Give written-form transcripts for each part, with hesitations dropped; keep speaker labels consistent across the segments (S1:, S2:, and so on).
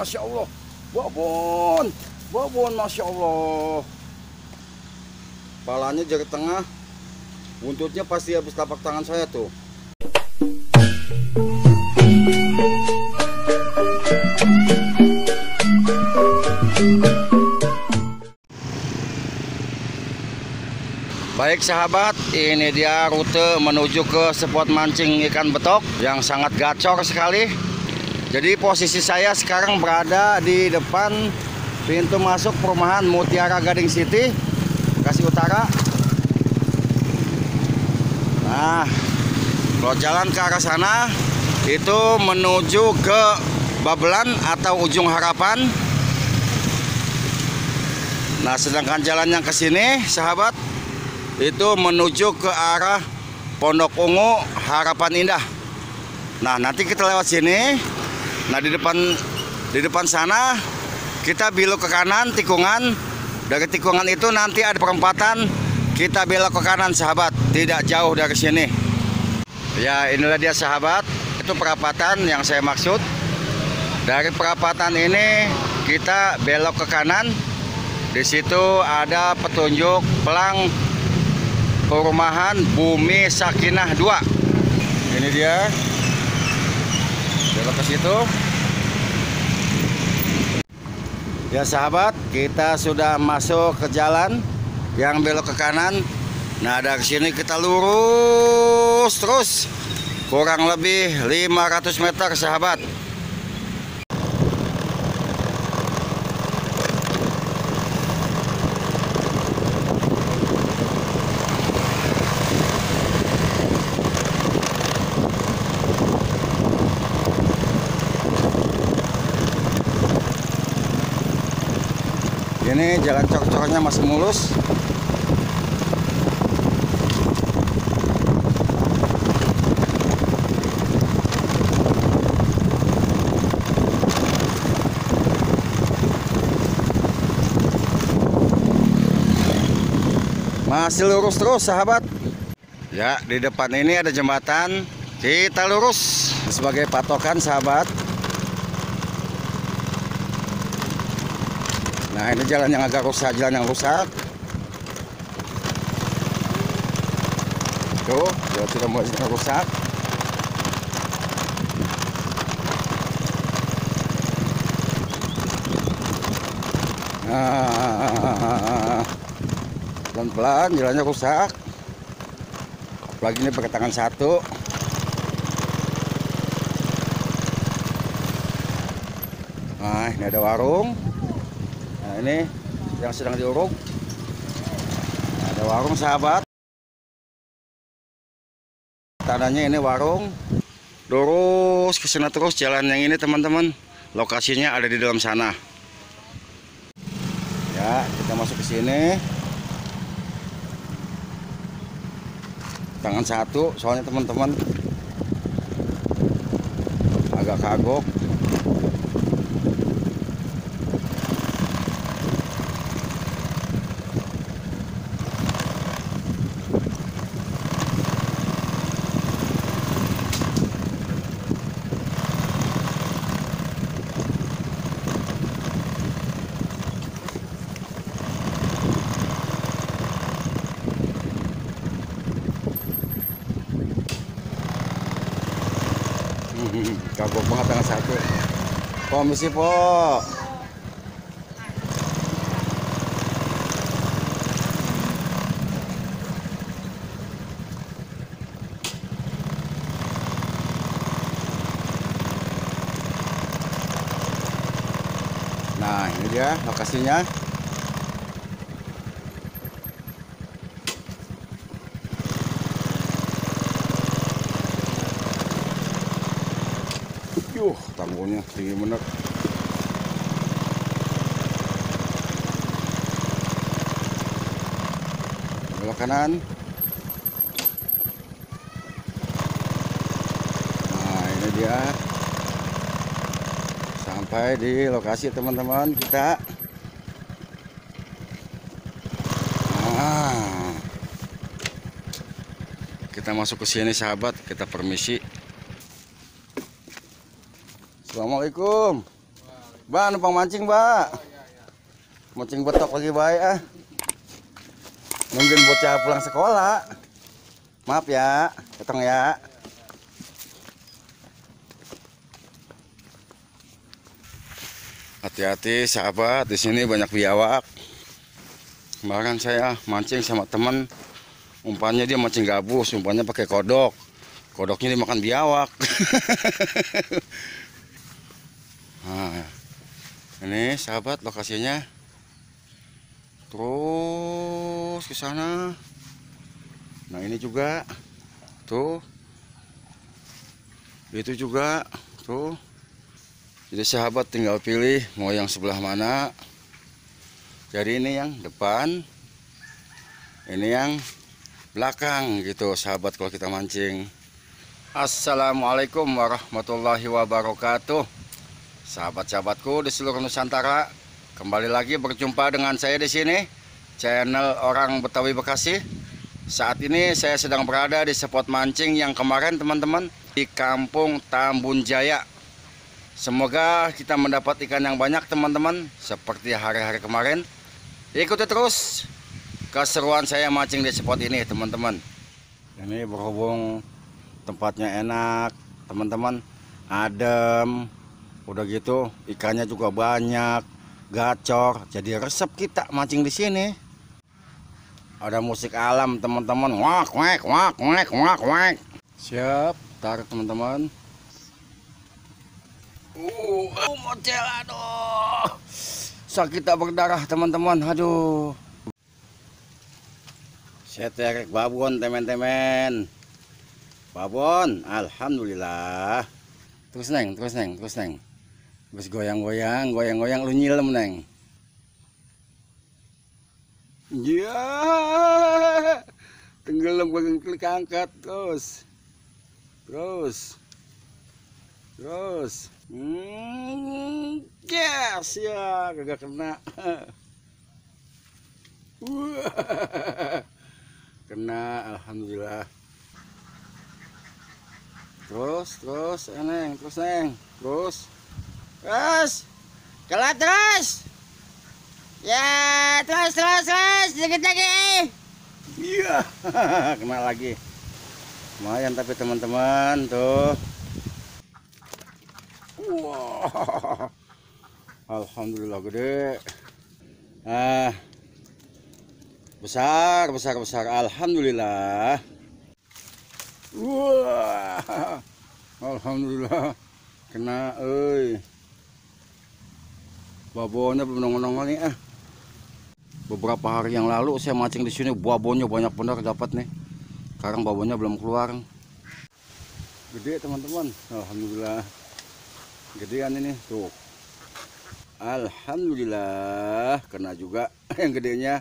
S1: Masya Allah. Babon, babon, Masya Allah. Palanya jari tengah, buntutnya pasti habis tapak tangan saya tuh. Baik sahabat, ini dia rute menuju ke spot mancing ikan betok yang sangat gacor sekali. Jadi posisi saya sekarang berada di depan pintu masuk perumahan Mutiara Gading City, Bekasi Utara. Nah, kalau jalan ke arah sana itu menuju ke Babelan atau Ujung Harapan. Nah, sedangkan jalan yang ke sini sahabat itu menuju ke arah Pondok Ungu Harapan Indah. Nah, nanti kita lewat sini. Nah, di depan sana kita belok ke kanan tikungan. Dari tikungan itu nanti ada perempatan, kita belok ke kanan sahabat, tidak jauh dari sini. Ya, inilah dia sahabat, itu perapatan yang saya maksud. Dari perapatan ini kita belok ke kanan. Di situ ada petunjuk pelang perumahan Bumi Sakinah 2. Ini dia. Belok ke situ. Ya sahabat, kita sudah masuk ke jalan yang belok ke kanan. Nah, dari sini kita lurus terus kurang lebih 500 meter sahabat. Ini jalan cor-cornya masih mulus. Masih lurus terus sahabat. Ya, di depan ini ada jembatan. Kita lurus sebagai patokan sahabat. Nah, ini jalan yang agak rusak, jalan yang rusak. Tuh, jalan sudah mulai rusak. Nah, pelan-pelan jalannya rusak. Apalagi ini pakai tangan satu. Nah, ini ada warung. Nah, ini yang sedang diuruk. Nah, ada warung sahabat. Tandanya ini warung. Lurus ke sana terus jalan yang ini teman-teman. Lokasinya ada di dalam sana. Ya, kita masuk ke sini. Tangan satu, soalnya teman-teman agak kagok. Kagok banget tangan satu. Komisi po. Nah, ini dia lokasinya. Tanggulnya tinggi bener. Belok kanan. Nah, ini dia. Sampai di lokasi teman-teman kita. Nah, kita masuk ke sini sahabat, kita permisi. Assalamualaikum. Mbak, numpang mancing, Mbak. Mancing betok lagi baik ah. Nungguin bocah pulang sekolah. Maaf ya, potong ya. Hati-hati sahabat, di sini banyak biawak. Kemarin saya mancing sama teman, umpannya dia mancing gabus, umpannya pakai kodok. Kodoknya dimakan biawak. Nah, ini sahabat lokasinya. Terus ke sana. Nah, ini juga. Tuh. Itu juga. Tuh. Jadi sahabat tinggal pilih mau yang sebelah mana. Jadi ini yang depan. Ini yang belakang gitu sahabat kalau kita mancing. Assalamualaikum warahmatullahi wabarakatuh. Sahabat-sahabatku di seluruh Nusantara. Kembali lagi berjumpa dengan saya di sini, channel Orang Betawi Bekasi. Saat ini saya sedang berada di spot mancing yang kemarin teman-teman di Kampung Tambun Jaya. Semoga kita mendapat ikan yang banyak teman-teman, seperti hari-hari kemarin. Ikuti terus keseruan saya mancing di spot ini teman-teman. Ini berhubung tempatnya enak teman-teman, adem, udah gitu ikannya juga banyak. Gacor, jadi resep kita mancing di sini. Ada musik alam teman-teman, wak wak wak wak wak wak. Siap, tarik teman-teman. Model, aduh, sakit tak berdarah teman-teman, aduh. Saya tarik babon teman-teman. Babon, alhamdulillah. Terus neng, terus neng, terus neng. Terus goyang-goyang, goyang-goyang, lu nyilem neng. Ya, tenggelam klik angkat terus, terus, terus. Yes ya, kagak kena. Kena, alhamdulillah. Terus, terus, neng, terus neng, terus. Terus, kelat terus. Ya, terus, dikit lagi. Iya, kena lagi. Lumayan tapi teman-teman tuh. Wah, alhamdulillah gede. Besar, alhamdulillah. Wah, alhamdulillah. Kena, babonnya belum nongol nih ah. Beberapa hari yang lalu saya mancing di sini, babonnya banyak benar dapat nih. Sekarang babonnya belum keluar. Gede teman-teman, alhamdulillah. Gedean ini tuh. Alhamdulillah, kena juga yang gedenya.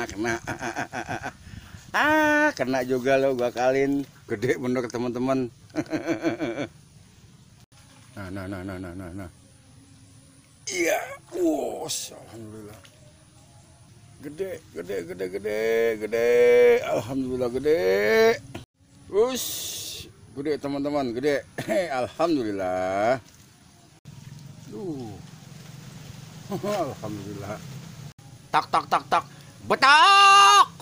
S1: Kena. Kena juga lo, gua kalin. Gede bener teman-teman. Nah. Iya, alhamdulillah. Gede. Alhamdulillah gede. Gede teman-teman, gede. Alhamdulillah. Alhamdulillah. Tak. Betak.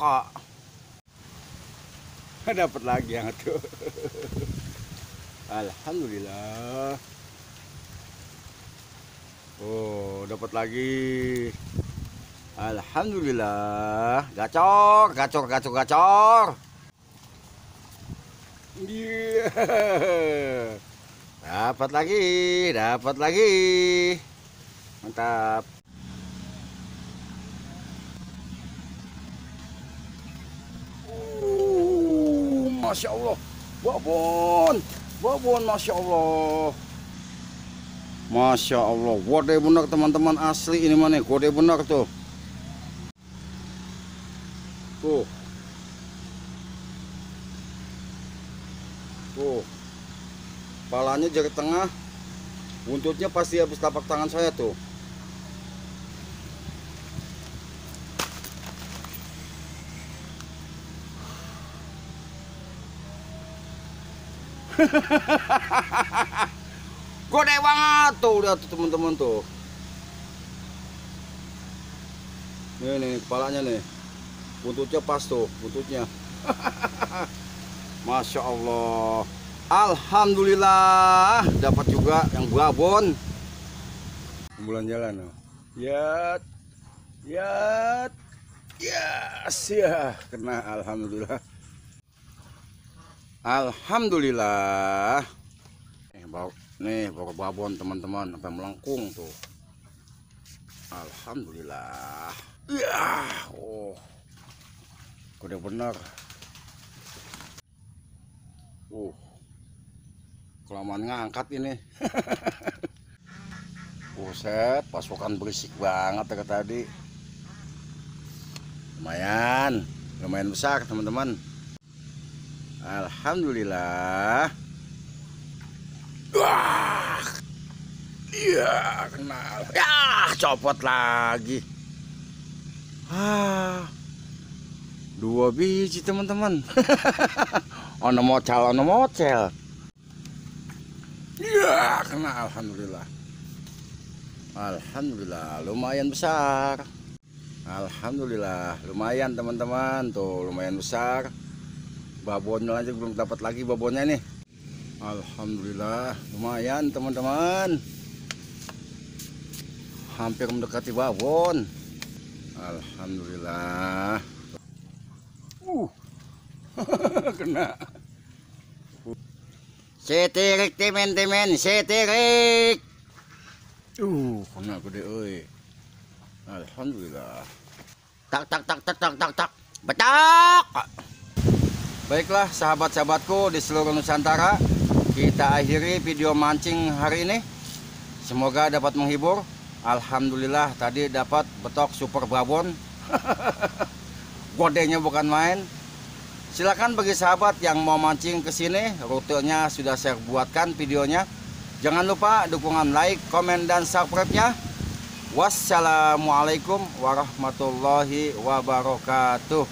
S1: Dapat lagi yang itu. Alhamdulillah. Oh, dapat lagi. Alhamdulillah. Gacor. Yeah. Dapat lagi. Mantap. Masya Allah, babon, Masya Allah, gede bener teman-teman, asli ini mana, gede bener tuh. Tuh, palanya jari tengah, buntutnya pasti habis tapak tangan saya tuh. Gede banget tuh, udah tuh teman-teman tuh. Nih kepalanya nih. Buntutnya pas tuh, buntutnya. Masya Allah. Alhamdulillah dapat juga yang babon. Bulan jalan. Yat. Yes ya, kena alhamdulillah. Alhamdulillah. Nih baru babon teman-teman, sampai melengkung tuh. Alhamdulillah. Ya, oh. Udah bener. Kelamaan ngangkat ini. Buset, pasukan berisik banget ya tadi. Lumayan besar teman-teman. Alhamdulillah. Wah, iya kenal. Ya, copot lagi. 2 biji teman-teman. Ono mocel. Ya, kena alhamdulillah. Alhamdulillah, lumayan besar. Alhamdulillah, lumayan teman-teman. Tuh, lumayan besar. Babonnya aja belum dapat lagi babonnya nih. Alhamdulillah, lumayan teman-teman. Hampir mendekati babon. Alhamdulillah. Kena. Setirik teman-teman, setirik. Kena gede euy. Alhamdulillah. Tak. Betak. Baiklah sahabat-sahabatku di seluruh Nusantara, kita akhiri video mancing hari ini. Semoga dapat menghibur. Alhamdulillah tadi dapat betok super babon. Godenya bukan main. Silakan bagi sahabat yang mau mancing ke sini, rutenya sudah saya buatkan videonya. Jangan lupa dukungan like, komen dan subscribe-nya. Wassalamualaikum warahmatullahi wabarakatuh.